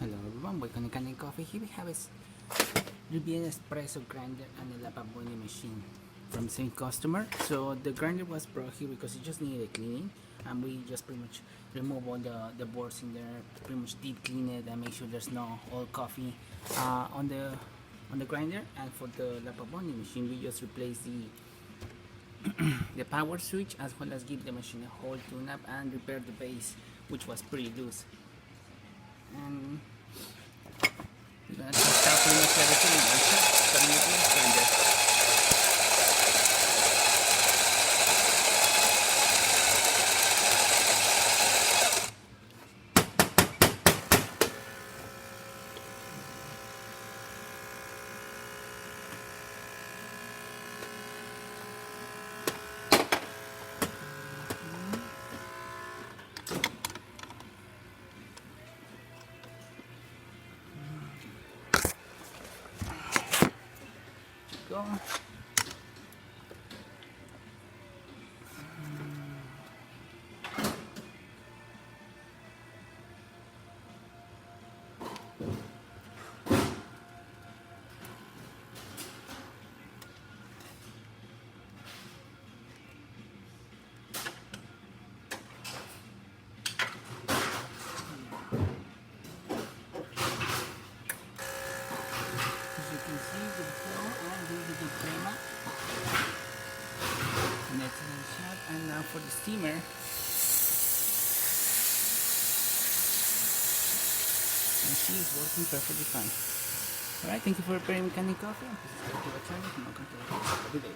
Hello everyone, welcome to Kanen Coffee. Here we have a riviera espresso grinder and a Pavoni machine from the same customer. So the grinder was brought here because it just needed cleaning, and we just pretty much remove all the boards in there, pretty much deep clean it and make sure there's no old coffee on the grinder. And for the Pavoni machine, we just replace the power switch, as well as give the machine a whole tune-up and repair the base, which was pretty loose. And we're gonna test out pretty much everything in one shot, starting with the grinder. Go. As you can see, the flow and the crema. An excellent shot. And now for the steamer. And she is working perfectly fine. Alright, thank you for preparing Kanen Coffee. This is Kanen Coffee. Welcome to the every day.